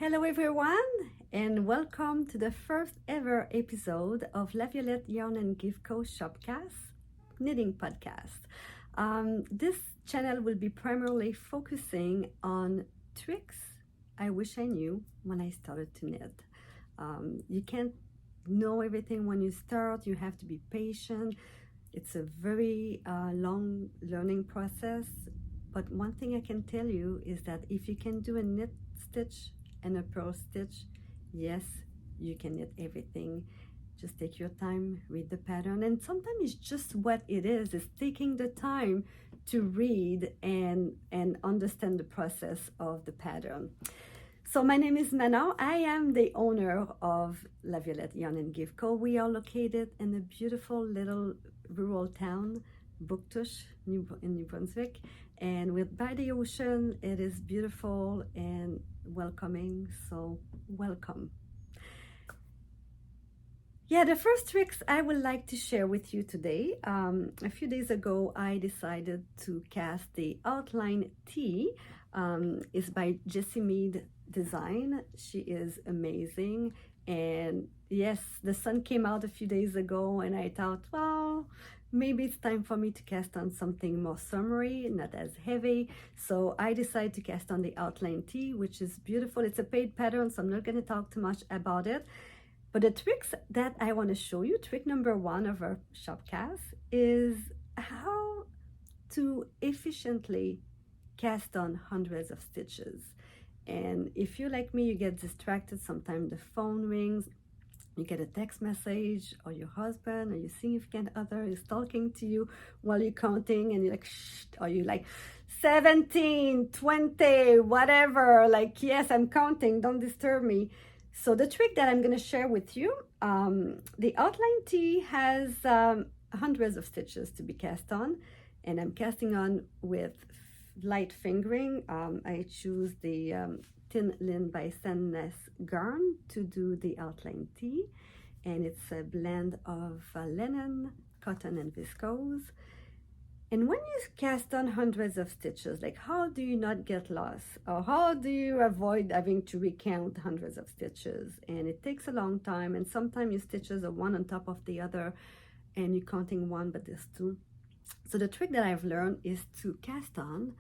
Hello everyone, and welcome to the first ever episode of La Violette Yarn and Gift Co. Shopcast knitting podcast. This channel will be primarily focusing on tricks I wish I knew when I started to knit. You can't know everything when you start. You have to be patient. It's a very long learning process. But one thing I can tell you is that if you can do a knit stitch and a purl stitch, yes, you can knit everything. Just take your time, read the pattern, and sometimes it's just what it is taking the time to read and understand the process of the pattern. So my name is Nana. I am the owner of La Violette Yarn and Gift Co. We are located in a beautiful little rural town, Bouctouche, in New Brunswick, and we're by the ocean. It is beautiful and welcoming, so welcome. Yeah, the first tricks I would like to share with you today. A few days ago, I decided to cast the outline tee. It's by Jessie Mead Design. She is amazing. And yes, the sun came out a few days ago, and I thought, well, maybe it's time for me to cast on something more summery, not as heavy. So I decided to cast on the outline tee, which is beautiful. It's a paid pattern, so I'm not going to talk too much about it. But the tricks that I want to show you, trick number one of our Shopcast, is how to efficiently cast on hundreds of stitches. And if you're like me, you get distracted. Sometimes the phone rings, you get a text message, or your husband or your significant other is talking to you while you're counting, and you're like, shh, or you're like 17, 20, whatever, like, yes, I'm counting, don't disturb me. So the trick that I'm going to share with you, the outline tee has hundreds of stitches to be cast on, and I'm casting on with light fingering. I choose the Thin Linen by Sandness garn to do the outline tee, and it's a blend of linen, cotton, and viscose. And when you cast on hundreds of stitches, like, how do you not get lost, or how do you avoid having to recount hundreds of stitches? And it takes a long time, and sometimes your stitches are one on top of the other and you're counting one, but there's two. So the trick that I've learned is to cast on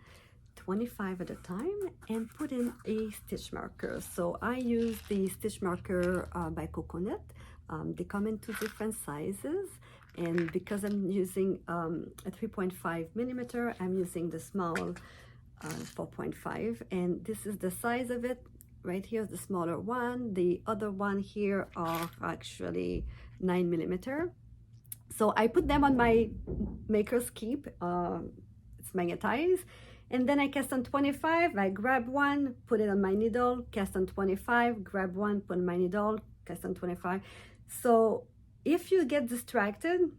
25 at a time and put in a stitch marker. So I use the stitch marker by Coconut. They come in two different sizes, and because I'm using a 3.5 millimeter, I'm using the small 4.5, and this is the size of it. Right here is the smaller one. The other one here are actually 9 millimeter. So I put them on my Maker's Keep. It's magnetized. And then I cast on 25, I grab one, put it on my needle, cast on 25, grab one, put on my needle, cast on 25. So if you get disrupted,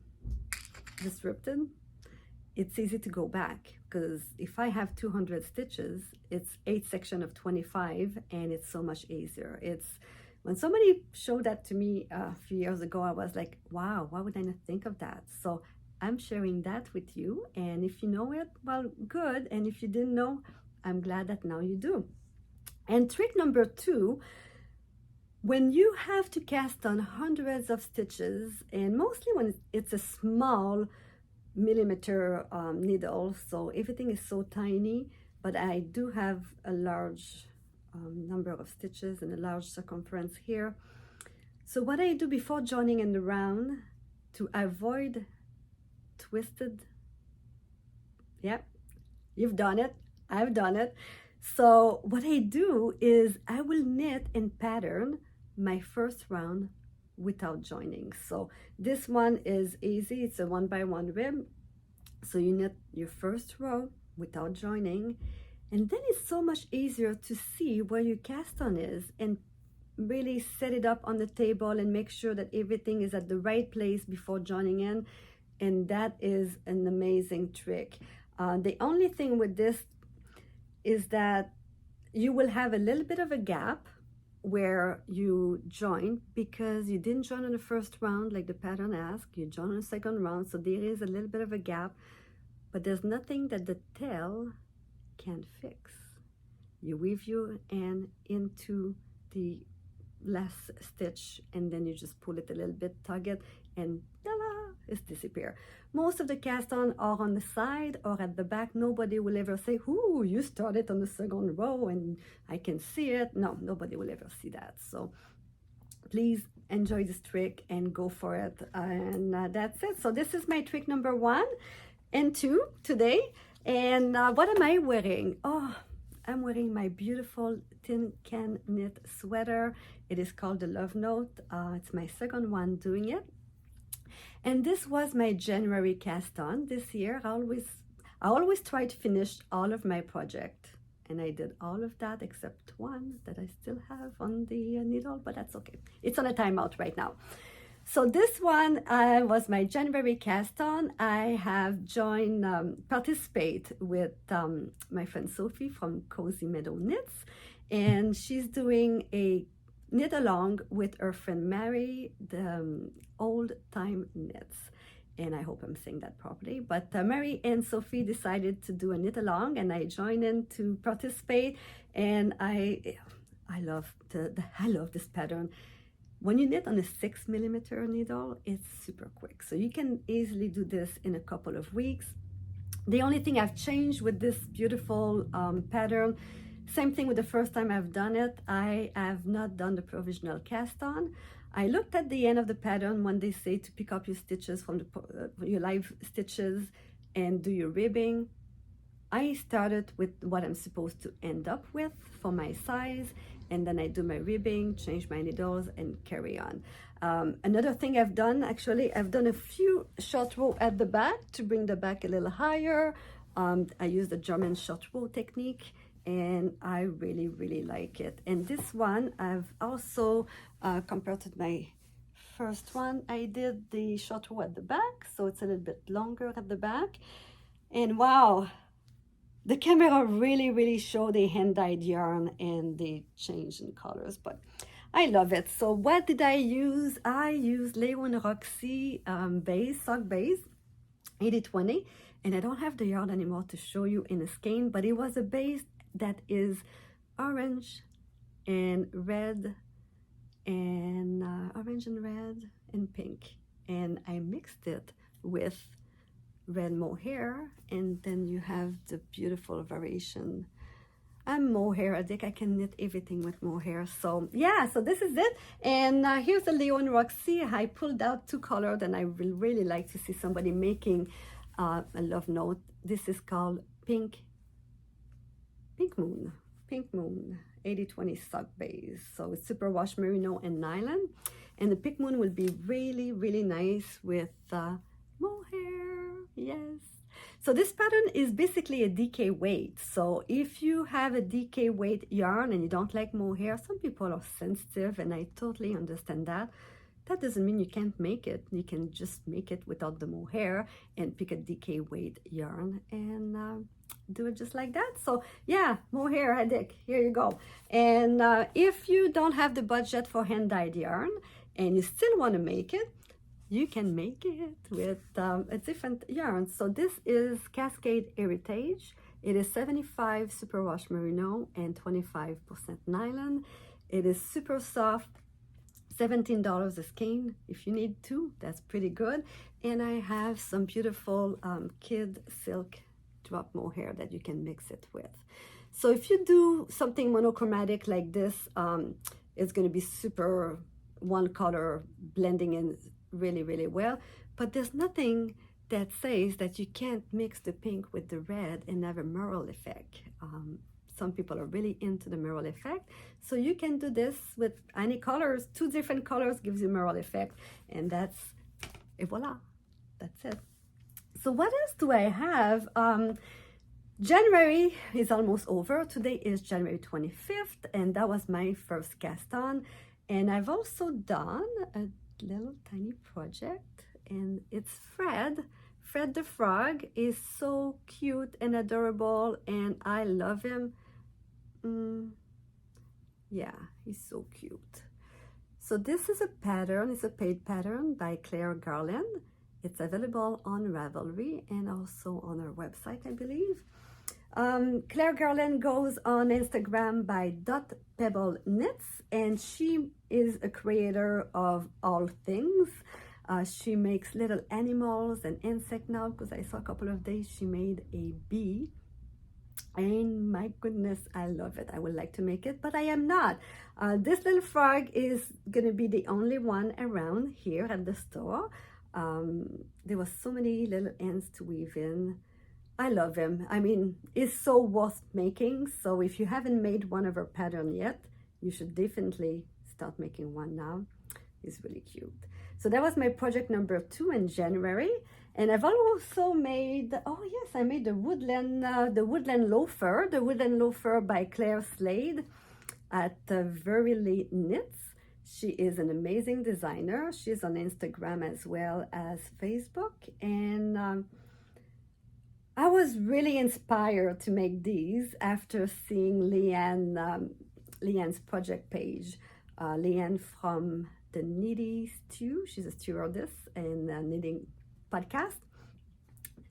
it's easy to go back, because if I have 200 stitches, it's 8 sections of 25, and it's so much easier. It's when somebody showed that to me a few years ago, I was like, wow, why would I not think of that? So I'm sharing that with you, and if you know it, well, good, and if you didn't know, I'm glad that now you do. And trick number two, when you have to cast on hundreds of stitches, and mostly when it's a small millimeter needle, so everything is so tiny, but I do have a large number of stitches and a large circumference here. So what I do before joining in the round to avoid twisted, yep, you've done it, I've done it. So what I do is I will knit and pattern my first round without joining. So this one is easy, it's a 1x1 rib. So you knit your first row without joining, and then it's so much easier to see where your cast on is and really set it up on the table and make sure that everything is at the right place before joining in. And that is an amazing trick. The only thing with this is that you will have a little bit of a gap where you join, because you didn't join on the first round like the pattern asks, you join on the second round, so there is a little bit of a gap, but there's nothing that the tail can fix. You weave your end into the last stitch, and then you just pull it a little bit, tug it, and voila, it's disappear. Most of the cast on are on the side or at the back. Nobody will ever say, "Ooh, you started on the second row and I can see it." No, nobody will ever see that. So please enjoy this trick and go for it. And that's it. So this is my trick number 1 and 2 today. And what am I wearing? Oh, I'm wearing my beautiful tin can knit sweater. It is called the Love Note. It's my second one doing it. And this was my January cast on this year. I always try to finish all of my project. And I did all of that except one that I still have on the needle, but that's okay. It's on a timeout right now. So this one was my January cast on. I have joined, participate with my friend Sophie from Cozy Meadow Knits, and she's doing a knit along with her friend Mary, the Old Time Knits. And I hope I'm saying that properly. But Mary and Sophie decided to do a knit along, and I joined in to participate. And I love I love this pattern. When you knit on a 6mm needle, it's super quick. So you can easily do this in a couple of weeks. The only thing I've changed with this beautiful pattern, same thing with the first time I've done it, I have not done the provisional cast on. I looked at the end of the pattern when they say to pick up your stitches from your live stitches and do your ribbing. I started with what I'm supposed to end up with for my size, and then I do my ribbing, change my needles, and carry on. Another thing I've done, actually, I've done a few short row at the back to bring the back a little higher. I use the German short row technique, and I really, really like it. And this one, I've also, compared to my first one, I did the short row at the back, so it's a little bit longer at the back. And wow, the camera really, really showed the hand-dyed yarn and the change in colors, but I love it. So what did I use? I used Leo and Roxy base, sock base, 80/20, and I don't have the yarn anymore to show you in a skein, but it was a base that is orange and red and orange and red and pink, and I mixed it with red mohair, and then you have the beautiful variation. I'm mohair addict. I can knit everything with mohair. So yeah, so this is it. And here's the Leo and Roxy. I pulled out 2 colors, and I will really like to see somebody making a love note. This is called Pink Moon, 80/20 sock base. So it's superwash merino and nylon, and the Pink Moon will be really, really nice with mohair. Yes. So this pattern is basically a DK weight. So if you have a DK weight yarn and you don't like mohair, some people are sensitive, and I totally understand that. That doesn't mean you can't make it. You can just make it without the mohair and pick a DK weight yarn and do it just like that. So yeah, mohair addict, here you go. And if you don't have the budget for hand-dyed yarn and you still want to make it, you can make it with a different yarn. So this is Cascade Heritage. It is 75 superwash merino and 25% nylon. It is super soft, $17 a skein. If you need 2, that's pretty good. And I have some beautiful kid silk drop mohair that you can mix it with. So if you do something monochromatic like this, it's going to be super one color blending in really, really well. But there's nothing that says that you can't mix the pink with the red and have a mural effect. Some people are really into the mural effect. So you can do this with any colors. 2 different colors gives you mural effect. And that's, et voila, that's it. So what else do I have? January is almost over. Today is January 25th, and that was my first cast on. And I've also done a little tiny project, and it's Fred. Fred the frog is so cute and adorable, and I love him. Yeah, he's so cute. So this is a pattern. It's a paid pattern by Claire Garland. It's available on Ravelry and also on our website, I believe. Claire Garland goes on Instagram by Pebble Knits, and she is a creator of all things. She makes little animals and insect now, because I saw a couple of days she made a bee. And my goodness, I love it. I would like to make it, but I am not. This little frog is gonna be the only one around here at the store. There was so many little ends to weave in. I love him. I mean, it's so worth making. So if you haven't made one of her pattern yet, you should definitely start making one now. It's really cute. So that was my project number 2 in January. And I've also made, oh yes, I made the Woodland Loafer by Claire Slade at Very Late Knits. She is an amazing designer. She's on Instagram as well as Facebook. And I was really inspired to make these after seeing Leanne's project page. Leanne from the Knitty Stew. She's a stewardess in Knitting Podcast.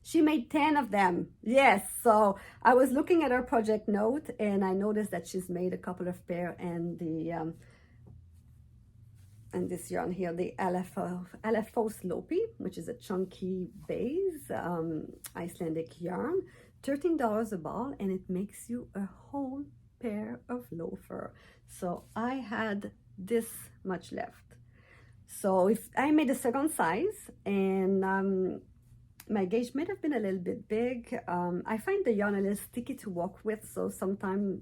She made 10 of them. Yes, so I was looking at her project note and I noticed that she's made a couple of pair, and this yarn here, the Alafos Lopi, which is a chunky base Icelandic yarn, $13 a ball, and it makes you a whole pair of loafer. So I had this much left. So if I made a second size, and my gauge might have been a little bit big. I find the yarn a little sticky to work with, so sometimes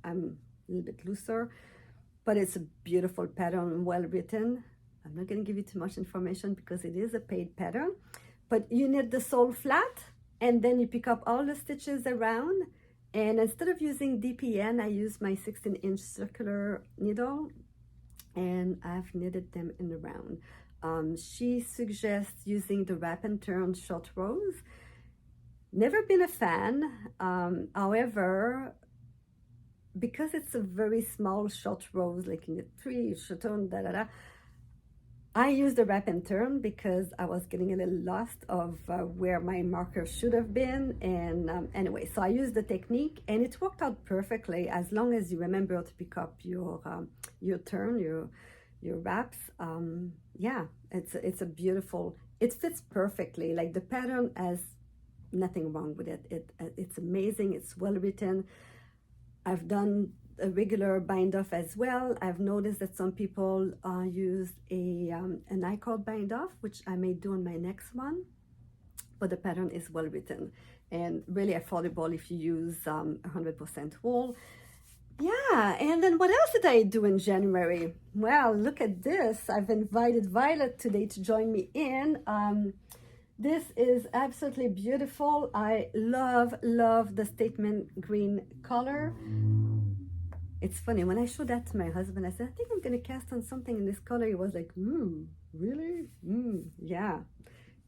I'm a little bit looser, but it's a beautiful pattern, well written. I'm not going to give you too much information because it is a paid pattern, but you knit the sole flat and then you pick up all the stitches around, and instead of using DPN, I use my 16-inch circular needle, and I've knitted them in the round. She suggests using the wrap and turn short rows. Never been a fan. However, because it's a very small short rows, like in the 3 short turn, I use the wrap and turn because I was getting a little lost of where my marker should have been. And anyway, so I used the technique and it worked out perfectly, as long as you remember to pick up your turn, your wraps. Yeah, it's a beautiful, it fits perfectly. Like, the pattern has nothing wrong with it. It's amazing. It's well written. I've done a regular bind off as well. I've noticed that some people use an I-cord bind off, which I may do on my next one, but the pattern is well written and really affordable if you use 100% wool. Yeah, and then what else did I do in January? Well, look at this. I've invited Violette today to join me in. This is absolutely beautiful. I love the statement green color. It's funny, when I showed that to my husband, I said, I think I'm going to cast on something in this color. He was like, ooh, really? Yeah.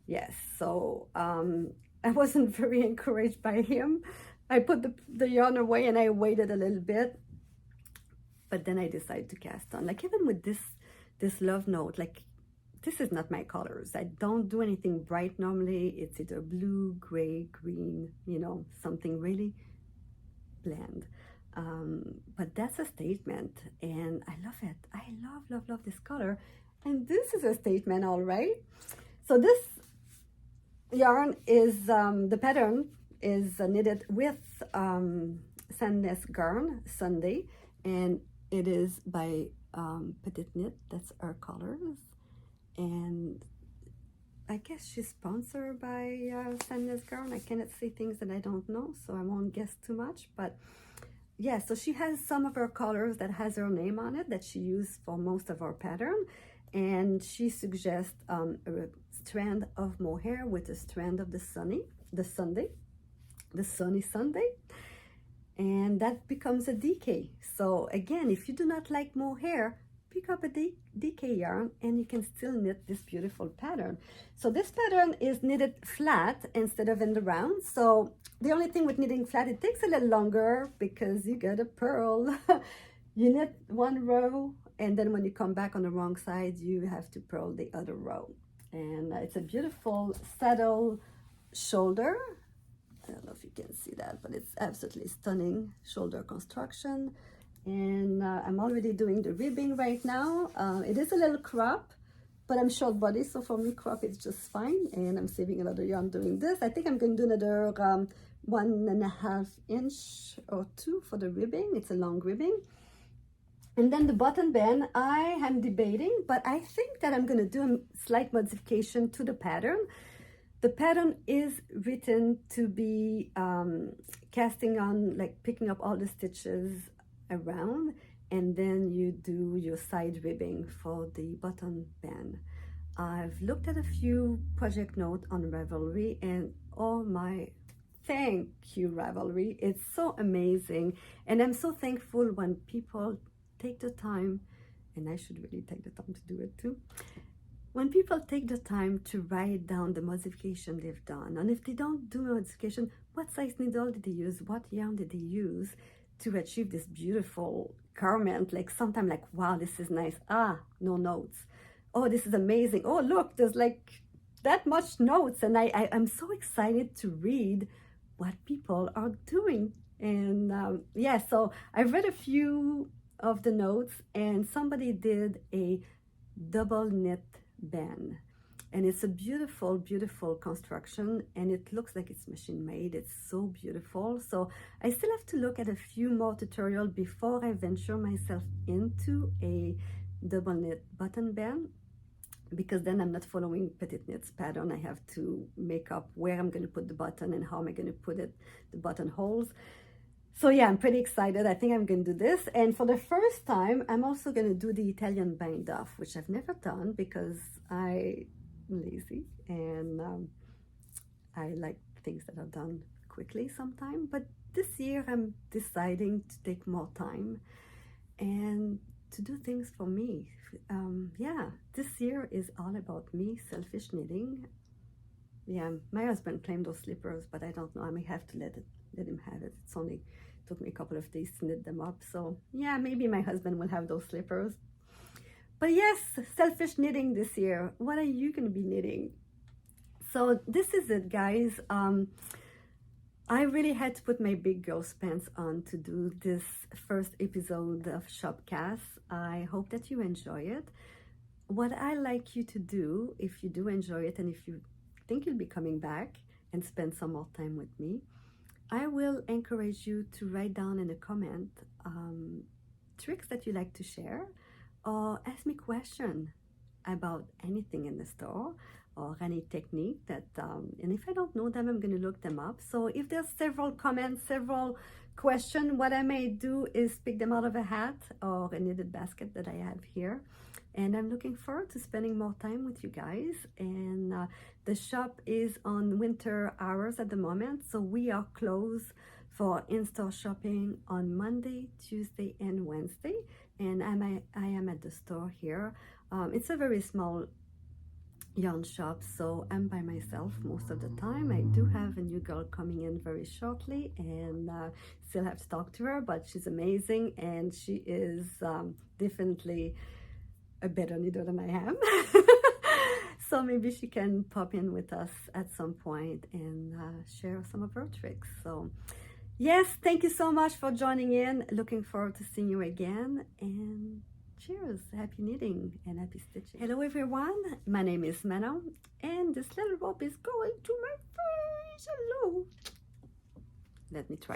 Yes. So I wasn't very encouraged by him. I put the yarn away and I waited a little bit. But then I decided to cast on. Like, even with this love note, like, this is not my colors. I don't do anything bright normally. It's either blue, gray, green, something really bland. But that's a statement, and I love it. I love this color, and this is a statement, all right. So this yarn is the pattern is knitted with Sandnes Garn Sunday, and it is by PetiteKnit. That's our colors, and I guess she's sponsored by Sandnes Garn. I cannot say things that I don't know, so I won't guess too much, but yeah, so she has some of her colors that has her name on it that she used for most of our pattern, and she suggests a strand of mohair with a strand of the sunny Sunday, and that becomes a DK. So again, if you do not like mohair, pick up a DK yarn and you can still knit this beautiful pattern. So this pattern is knitted flat instead of in the round. So the only thing with knitting flat, it takes a little longer because you got a purl. You knit one row, and then when you come back on the wrong side, you have to purl the other row. And it's a beautiful saddle shoulder. I don't know if you can see that, but it's absolutely stunning shoulder construction. And I'm already doing the ribbing right now. It is a little crop, but I'm short body, so for me crop is just fine. And I'm saving a lot of yarn doing this. I think I'm going to do another 1.5 inch or 2 for the ribbing. It's a long ribbing. And then the button band, I am debating, but I think that I'm going to do a slight modification to the pattern. The pattern is written to be casting on, like picking up all the stitches around, and then you do your side ribbing for the button band. I've looked at a few project notes on Ravelry, and oh my, thank you Ravelry, it's so amazing. And I'm so thankful when people take the time, and I should really take the time to do it too, when people take the time to write down the modification they've done. And if they don't do modification, what size needle did they use, what yarn did they use to achieve this beautiful garment? Like sometimes like, wow, this is nice, no notes, oh, this is amazing, oh look, there's like that much notes. And I'm so excited to read what people are doing. And yeah, so I've read a few of the notes, and somebody did a double knit band, and it's a beautiful, beautiful construction, and it looks like it's machine made. It's so beautiful. So I still have to look at a few more tutorials before I venture myself into a double knit button band, because then I'm not following PetiteKnit's pattern. I have to make up where I'm going to put the button and how am I going to put it, the buttonholes. So yeah, I'm pretty excited. I think I'm going to do this. And for the first time, I'm also going to do the Italian bind off, which I've never done because I'm lazy and I like things that are done quickly sometimes. But this year, I'm deciding to take more time and to do things for me. Yeah, this year is all about me, selfish knitting. Yeah, my husband claimed those slippers, but I don't know. I may have to let him have it. It's only took me a couple of days to knit them up. So yeah, maybe my husband will have those slippers. But yes, selfish knitting this year. What are you going to be knitting? So this is it, guys. I really had to put my big girl's pants on to do this first episode of Shopcast. I hope that you enjoy it. What I like you to do, if you do enjoy it and if you think you'll be coming back and spend some more time with me, I will encourage you to write down in a comment tricks that you like to share, or ask me questions about anything in the store or any technique that, and if I don't know them, I'm going to look them up. So if there's several comments, several questions, what I may do is pick them out of a hat or a knitted basket that I have here. And I'm looking forward to spending more time with you guys. And the shop is on winter hours at the moment, so we are closed for in-store shopping on Monday, Tuesday, and Wednesday. And I am at the store here. It's a very small yarn shop, so I'm by myself most of the time. I do have a new girl coming in very shortly, and still have to talk to her, but she's amazing, and she is definitely a better knitter than I am. So maybe she can pop in with us at some point and share some of her tricks. So yes, thank you so much for joining in. Looking forward to seeing you again, and cheers, happy knitting and happy stitching. Hello everyone, my name is Manon, and this little rope is going to my face. Hello. Let me try.